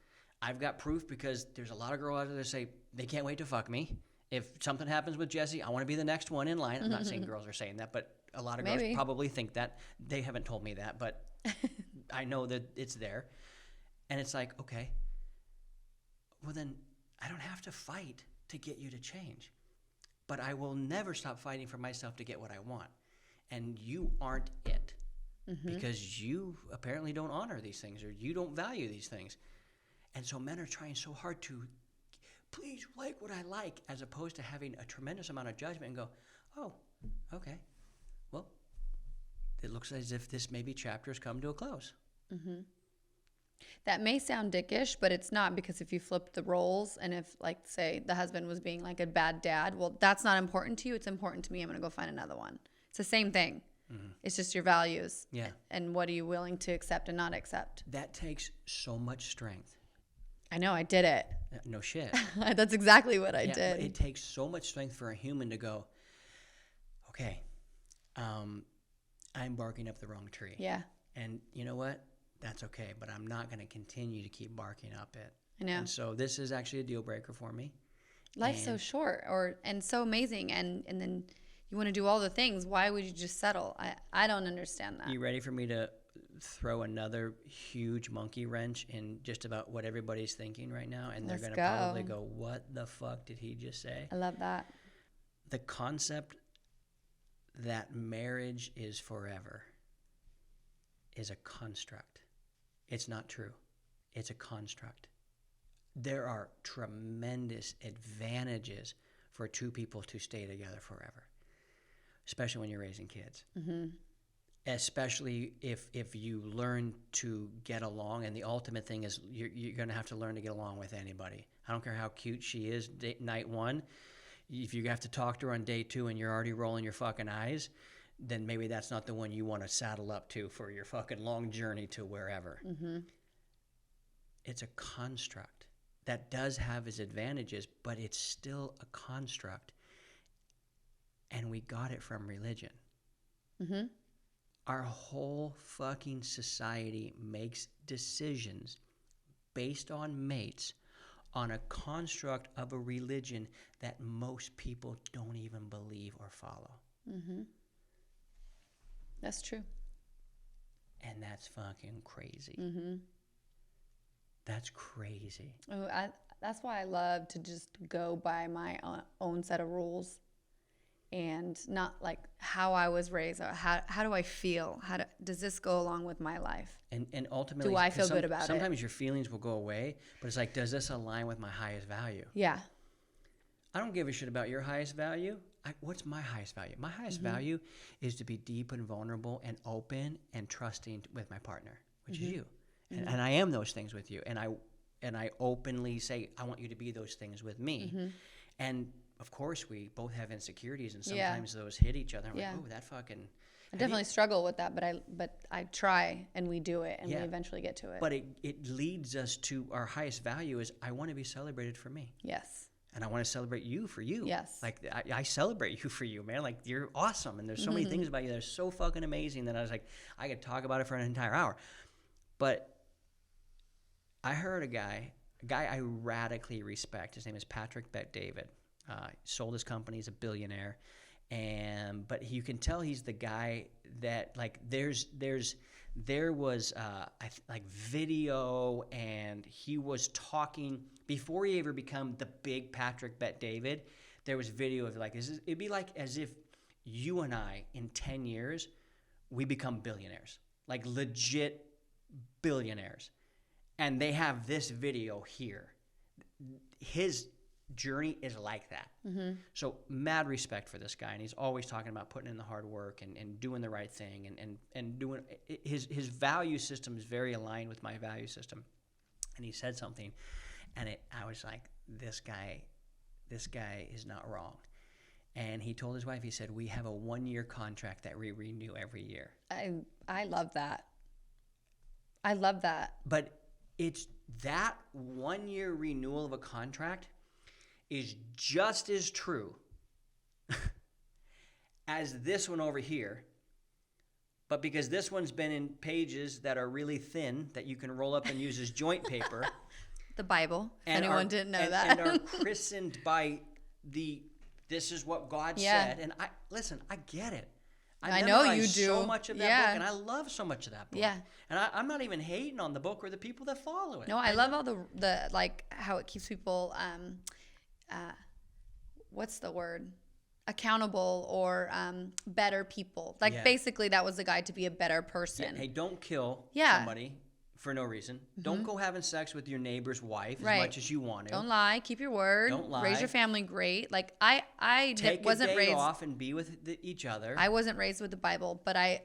I've got proof because there's a lot of girls out there that say they can't wait to fuck me. If something happens with Jesse, I want to be the next one in line. I'm not saying girls are saying that, but a lot of girls probably think that. They haven't told me that, but I know that it's there. And it's like, okay, well then I don't have to fight to get you to change. But I will never stop fighting for myself to get what I want. And you aren't it. Because you apparently don't honor these things or you don't value these things. And so men are trying so hard to please like what I like, as opposed to having a tremendous amount of judgment and go, oh, okay, well, it looks as if this maybe chapter has come to a close. Mm-hmm. That may sound dickish, but it's not, because if you flip the roles and if, like, say the husband was being like a bad dad, well, that's not important to you. It's important to me. I'm going to go find another one. It's the same thing. Mm-hmm. It's just your values. Yeah. And what are you willing to accept and not accept? That takes so much strength. I know. I did it. No shit. That's exactly what I did. It takes so much strength for a human to go, okay, I'm barking up the wrong tree. Yeah. And you know what? That's okay, but I'm not going to continue to keep barking up it. I know. And so this is actually a deal breaker for me. Life's so short and so amazing, and then you want to do all the things. Why would you just settle? I don't understand that. You ready for me to throw another huge monkey wrench in just about what everybody's thinking right now? And they're going to probably go, what the fuck did he just say? I love that. The concept that marriage is forever is a construct. It's not true. It's a construct. There are tremendous advantages for two people to stay together forever, especially when you're raising kids. Mm-hmm. Especially if you learn to get along, and the ultimate thing is you're going to have to learn to get along with anybody. I don't care how cute she is night one. If you have to talk to her on day two and you're already rolling your fucking eyes, then maybe that's not the one you want to saddle up to for your fucking long journey to wherever. Mm-hmm. It's a construct that does have its advantages, but it's still a construct. And we got it from religion. Mm-hmm. Our whole fucking society makes decisions based on mates on a construct of a religion that most people don't even believe or follow. Mm-hmm. That's true. And that's fucking crazy. Mm-hmm. That's crazy. Oh, that's why I love to just go by my own set of rules, and not like how I was raised. Or how do I feel? Does this go along with my life? And ultimately, do I feel good about it? Sometimes your feelings will go away, but it's like, does this align with my highest value? Yeah. I don't give a shit about your highest value. What's my highest value? My highest value is to be deep and vulnerable and open and trusting with my partner, which is you. And I am those things with you. And I openly say, I want you to be those things with me. Mm-hmm. And of course, we both have insecurities, and sometimes those hit each other. I'm like, oh, that fucking... I definitely struggle with that, but I try, and we do it, and we eventually get to it. But it leads us to our highest value is, I want to be celebrated for me. Yes. And I want to celebrate you for you. Yes. Like, I celebrate you for you, man. Like, you're awesome. And there's so many things about you that are so fucking amazing that I was like, I could talk about it for an entire hour. But I heard a guy I radically respect. His name is Patrick Bet-David. Sold his company. He's a billionaire. But you can tell he's the guy that, like, there was like video, and he was talking before he ever become the big Patrick Bet-David. There was video of, like, it'd be like as if you and I in 10 years we become billionaires, like legit billionaires, and they have this video here. His journey is like that. So mad respect for this guy, and he's always talking about putting in the hard work and doing the right thing, and doing his value system is very aligned with my value system. And he said something, and I was like, this guy is not wrong. And he told his wife, he said, we have a 1-year contract that we renew every year. I love that. I love that. But it's that 1-year renewal of a contract is just as true as this one over here. But because this one's been in pages that are really thin that you can roll up and use as joint paper. The Bible, if anyone didn't know that. And are christened by this is what God said. And I get it. I know you do. So much of that book, and I love so much of that book. Yeah. And I'm not even hating on the book or the people that follow it. No, I love all the like how it keeps people, what's the word? Accountable or better people. Like basically that was the guide to be a better person. Yeah. Hey, don't kill somebody for no reason. Don't go having sex with your neighbor's wife as much as you want to. Don't lie. Keep your word. Don't lie. Raise your family great. Like I wasn't Take a day raised off and be with each other. I wasn't raised with the Bible, but I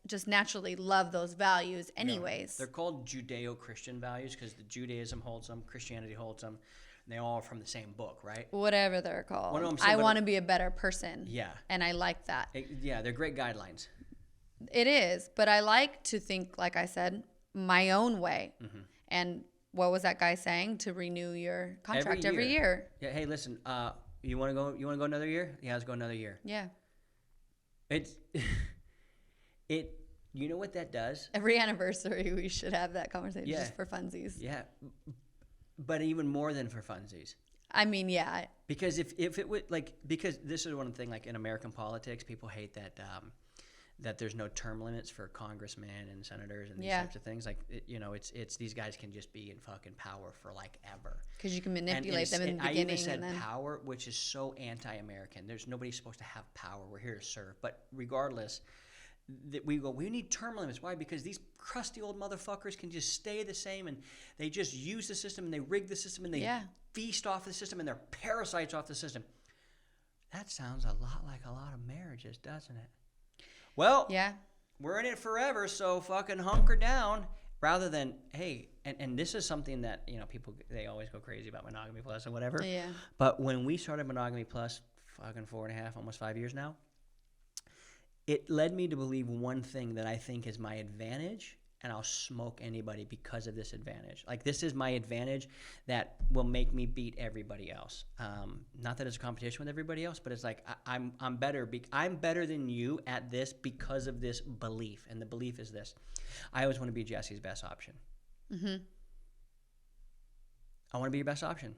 just naturally love those values anyways. They're called Judeo-Christian values because the Judaism holds them, Christianity holds them. And they all are from the same book, right? Whatever they're called. I want to be a better person. Yeah. And I like that. They're great guidelines. It is, but I like to think, like I said, my own way. And what was that guy saying? To renew your contract every year. Yeah. Hey, listen. You want to go? You want to go another year? Yeah, let's go another year. Yeah. You know what that does? Every anniversary, we should have that conversation just for funsies. Yeah. But even more than for funsies. I mean, yeah. Because if it would because this is one thing, like in American politics, people hate that there's no term limits for congressmen and senators and these types of things. Like it's these guys can just be in fucking power for like ever. Because you can manipulate them in the beginning. I even said power, which is so anti-American. There's nobody supposed to have power. We're here to serve. But regardless. We need term limits. Why? Because these crusty old motherfuckers can just stay the same, and they just use the system, and they rig the system, and they feast off the system, and they're parasites off the system. That sounds a lot like a lot of marriages, doesn't it? Well, we're in it forever, so fucking hunker down. Rather than, hey, and this is something that, people, they always go crazy about Monogamy Plus and whatever. Yeah. But when we started Monogamy Plus, fucking 4.5, almost 5 years now, it led me to believe one thing that I think is my advantage, and I'll smoke anybody because of this advantage. Like, this is my advantage that will make me beat everybody else. Not that it's a competition with everybody else, but it's like I'm better. I'm better than you at this because of this belief, and the belief is this: I always want to be Jesse's best option. I want to be your best option.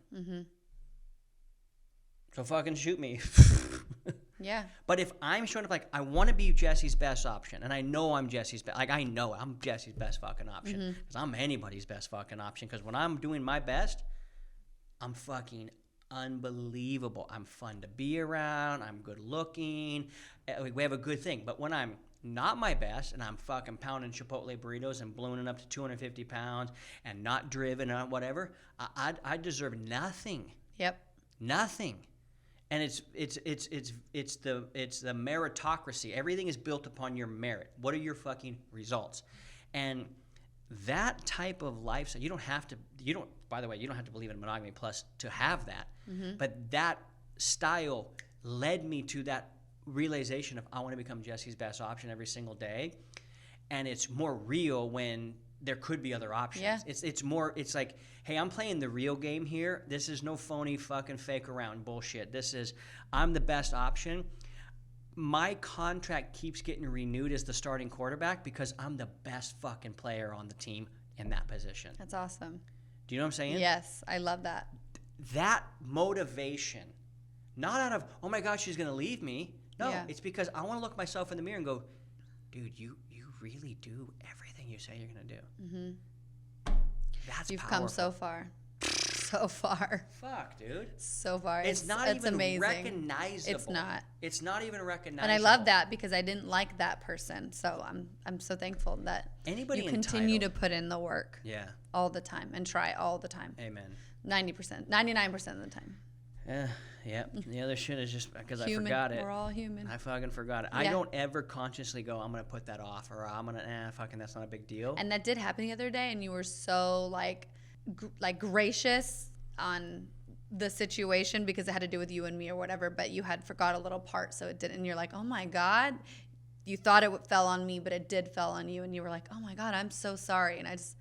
So fucking shoot me. Yeah. But if I'm showing up like, I want to be Jesse's best option, and I know I'm Jesse's best, like I know I'm Jesse's best fucking option, because I'm anybody's best fucking option, because when I'm doing my best, I'm fucking unbelievable. I'm fun to be around. I'm good looking. We have a good thing. But when I'm not my best, and I'm fucking pounding Chipotle burritos and ballooning up to 250 pounds and not driven or whatever, I deserve nothing. Yep. Nothing. And it's the meritocracy. Everything is built upon your merit. What are your fucking results? And that type of lifestyle, you don't have to believe in Monogamy Plus to have that. But that style led me to that realization of, I want to become Jesse's best option every single day. And it's more real when there could be other options. Yeah. It's like, hey, I'm playing the real game here. This is no phony fucking fake around bullshit. This is, I'm the best option. My contract keeps getting renewed as the starting quarterback because I'm the best fucking player on the team in that position. That's awesome. Do you know what I'm saying? Yes, I love that. That motivation, not out of, oh my God, she's going to leave me. No, it's because I want to look myself in the mirror and go, dude, you really do everything you say you're going to do. That's You've powerful. come so far. so far. Fuck, dude. So far. It's not even amazing. recognizable. It's not. It's not even recognizable. And I love that because I didn't like that person. So I'm so thankful that anybody you continue to put in the work. Yeah. All the time and try all the time. Amen. 90%, 99% of the time. Yeah. The other shit is just because I forgot it. We're all human. I fucking forgot it. Yeah. I don't ever consciously go, I'm going to put that off, or I'm going to, fucking that's not a big deal. And that did happen the other day, and you were so like gracious on the situation because it had to do with you and me or whatever, but you had forgot a little part, so it didn't. And you're like, oh my God. You thought it fell on me, but it did fell on you. And you were like, oh my God, I'm so sorry. And I was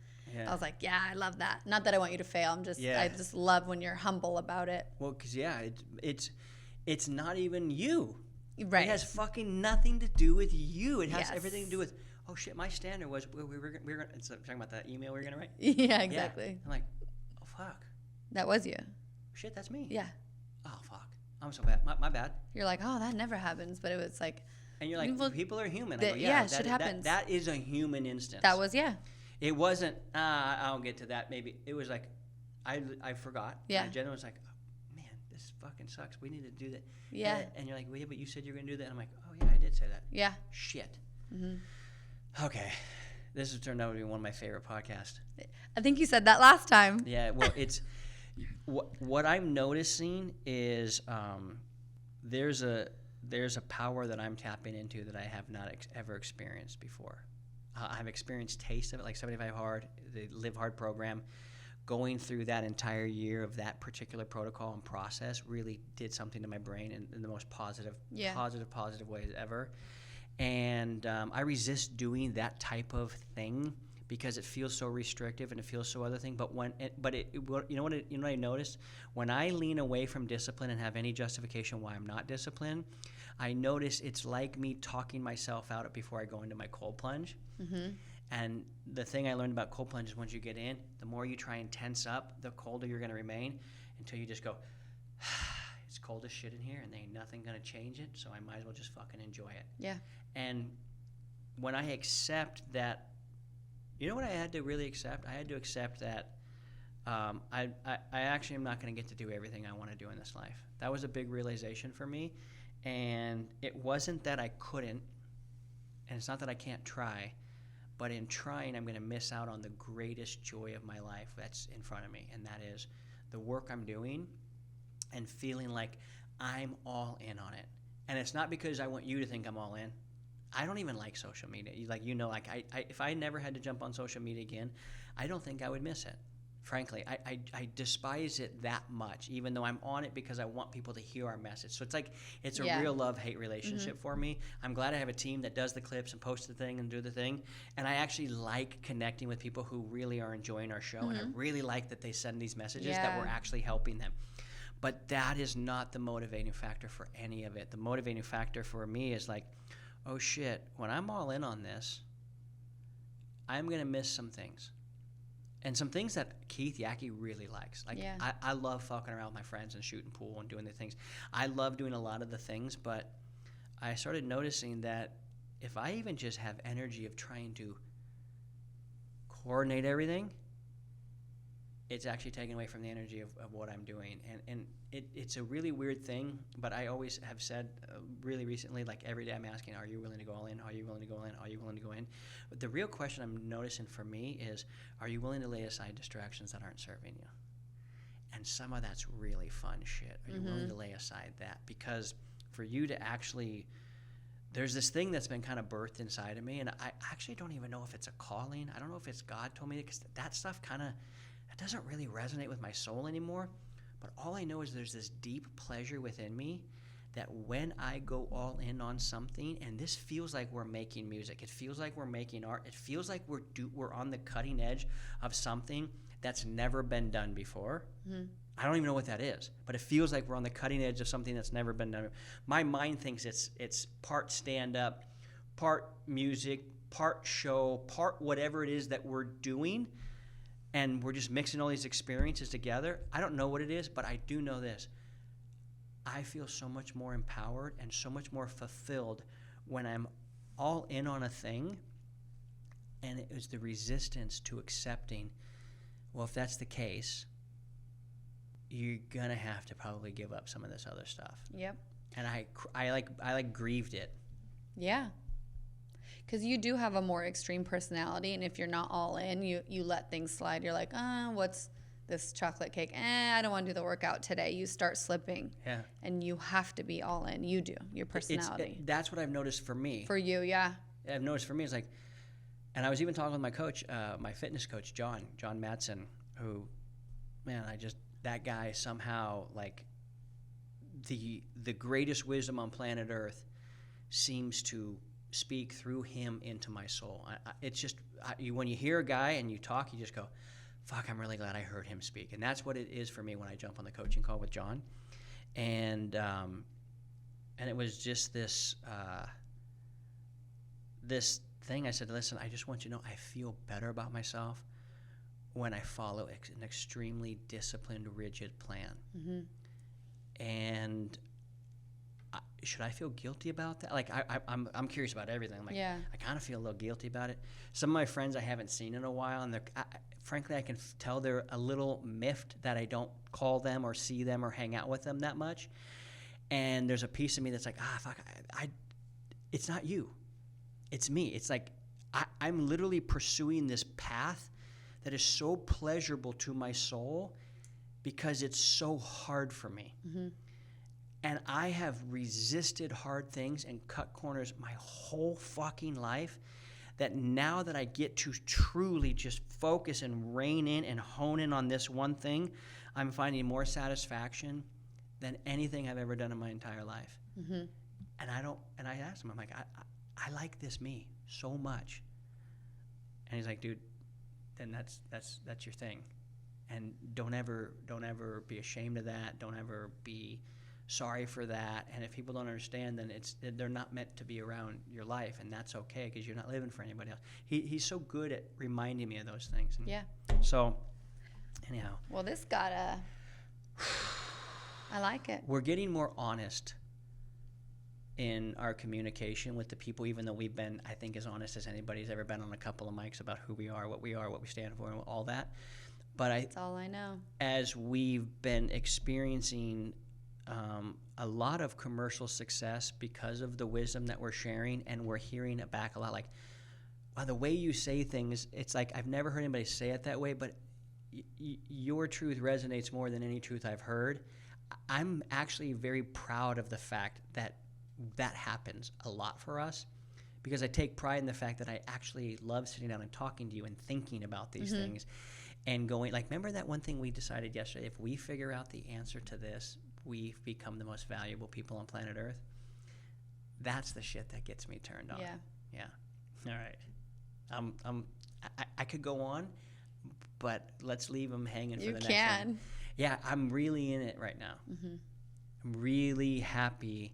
like, yeah, I love that. Not that I want you to fail. I just love when you're humble about it. Well, because it's not even you. Right. It has fucking nothing to do with you. It has everything to do with, oh shit, my standard was we were going to, talking about that email we were going to write? Yeah, exactly. Yeah. I'm like, oh fuck. That was you. Shit, that's me. Yeah. Oh fuck. I'm so bad. My bad. You're like, oh, that never happens. But it was like. And you're like, people are human. I go, shit happens. That is a human instance. That was, It wasn't, I'll get to that maybe. It was like, I forgot. Yeah. And Jenna was like, oh, man, this fucking sucks. We need to do that. Yeah. And you're like, well, yeah, but you said you were going to do that. And I'm like, oh, yeah, I did say that. Yeah. Shit. Mm-hmm. Okay. This has turned out to be one of my favorite podcasts. I think you said that last time. Yeah. Well, it's, what I'm noticing is there's a power that I'm tapping into that I have not ever experienced before. I've experienced taste of it, like 75 Hard, the Live Hard program. Going through that entire year of that particular protocol and process really did something to my brain in the most positive ways ever. And I resist doing that type of thing because it feels so restrictive and it feels so other thing. But you know what I noticed? When I lean away from discipline and have any justification why I'm not disciplined, I notice it's like me talking myself out before I go into my cold plunge. Mm-hmm. And the thing I learned about cold plunge is once you get in, the more you try and tense up, the colder you're going to remain until you just go, it's cold as shit in here and there ain't nothing going to change it, so I might as well just fucking enjoy it. Yeah. And when I accept that, you know what I had to really accept? I had to accept that I actually am not going to get to do everything I want to do in this life. That was a big realization for me. And it wasn't that I couldn't, and it's not that I can't try, but in trying, I'm going to miss out on the greatest joy of my life that's in front of me, and that is the work I'm doing and feeling like I'm all in on it. And it's not because I want you to think I'm all in. I don't even like social media. If I never had to jump on social media again, I don't think I would miss it. Frankly, I despise it that much, even though I'm on it because I want people to hear our message. So it's a real love-hate relationship for me. I'm glad I have a team that does the clips and posts the thing and do the thing. And I actually like connecting with people who really are enjoying our show. And I really like that they send these messages that we're actually helping them. But that is not the motivating factor for any of it. The motivating factor for me is like, oh shit, when I'm all in on this, I'm going to miss some things. And some things that Keith Yackey really likes. I love fucking around with my friends and shooting pool and doing the things. I love doing a lot of the things, but I started noticing that if I even just have energy of trying to coordinate everything, it's actually taken away from the energy of what I'm doing. And it's a really weird thing, but I always have said really recently, like every day I'm asking, are you willing to go all in? Are you willing to go all in? Are you willing to go in? But the real question I'm noticing for me is, are you willing to lay aside distractions that aren't serving you? And some of that's really fun shit. Are you willing to lay aside that? Because for you to actually, there's this thing that's been kind of birthed inside of me, and I actually don't even know if it's a calling. I don't know if it's God told me, because that stuff kind of, it doesn't really resonate with my soul anymore. But all I know is there's this deep pleasure within me that when I go all in on something, and this feels like we're making music, it feels like we're making art, it feels like we're on the cutting edge of something that's never been done before. I don't even know what that is, but it feels like we're on the cutting edge of something that's never been done. My mind thinks it's part stand-up, part music, part show, part whatever it is that we're doing, and we're just mixing all these experiences together. I don't know what it is, but I do know this. I feel so much more empowered and so much more fulfilled when I'm all in on a thing, and it was the resistance to accepting, well, if that's the case, you're gonna have to probably give up some of this other stuff. Yep. And I grieved it. Yeah. Because you do have a more extreme personality, and if you're not all in, you let things slide. You're like, what's this chocolate cake? I don't want to do the workout today. You start slipping. Yeah. And you have to be all in. You do. Your personality. That's what I've noticed for me. For you, yeah. I've noticed for me, it's like, and I was even talking with my coach, my fitness coach, John Madsen, who, man, that guy somehow, like, the greatest wisdom on planet Earth seems to speak through him into my soul. It's just, when you hear a guy and you talk, you just go, fuck, I'm really glad I heard him speak. And that's what it is for me when I jump on the coaching call with John. And it was just this thing. I said, listen, I just want you to know I feel better about myself when I follow an extremely disciplined, rigid plan. Mm-hmm. And should I feel guilty about that? Like, I'm curious about everything. I'm like, yeah. I kind of feel a little guilty about it. Some of my friends I haven't seen in a while, and frankly, I can tell they're a little miffed that I don't call them or see them or hang out with them that much. And there's a piece of me that's like, fuck, it's not you. It's me. It's like I'm literally pursuing this path that is so pleasurable to my soul because it's so hard for me. Mm-hmm. And I have resisted hard things and cut corners my whole fucking life, that now that I get to truly just focus and rein in and hone in on this one thing, I'm finding more satisfaction than anything I've ever done in my entire life. Mm-hmm. And I asked him, I'm like, I like this me so much. And he's like, dude, then that's your thing. And don't ever be ashamed of that. Don't ever be sorry for that. And if people don't understand, then they're not meant to be around your life, and that's okay because you're not living for anybody else. He's so good at reminding me of those things. And yeah. So, anyhow. Well, this got I like it. We're getting more honest in our communication with the people, even though we've been, I think, as honest as anybody's ever been on a couple of mics about who we are, what we stand for, and all that. But that's all I know. As we've been experiencing a lot of commercial success because of the wisdom that we're sharing, and we're hearing it back a lot. Like, wow, the way you say things, it's like I've never heard anybody say it that way, but your truth resonates more than any truth I've heard. I'm actually very proud of the fact that happens a lot for us, because I take pride in the fact that I actually love sitting down and talking to you and thinking about these mm-hmm. things and going, like, remember that one thing we decided yesterday? If we figure out the answer to this, we've become the most valuable people on planet Earth. That's the shit that gets me turned on. Yeah. All right. I could go on, but let's leave them hanging for the next one. Yeah, I'm really in it right now. Mm-hmm. I'm really happy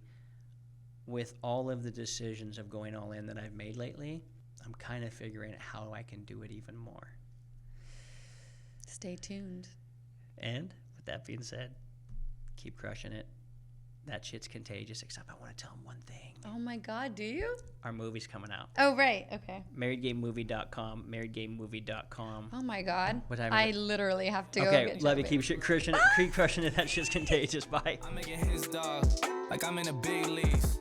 with all of the decisions of going all in that I've made lately. I'm kind of figuring out how I can do it even more. Stay tuned. And with that being said, keep crushing it. That shit's contagious, except I want to tell them one thing. Oh my God, do you? Our movie's coming out. Oh, right. Okay. marriedgamemovie.com. Oh my God. What time I is it? literally have to go. Okay, love you. Keep crushing it. Keep crushing it. That shit's contagious. Bye. I'm making his dog like I'm in the big leagues.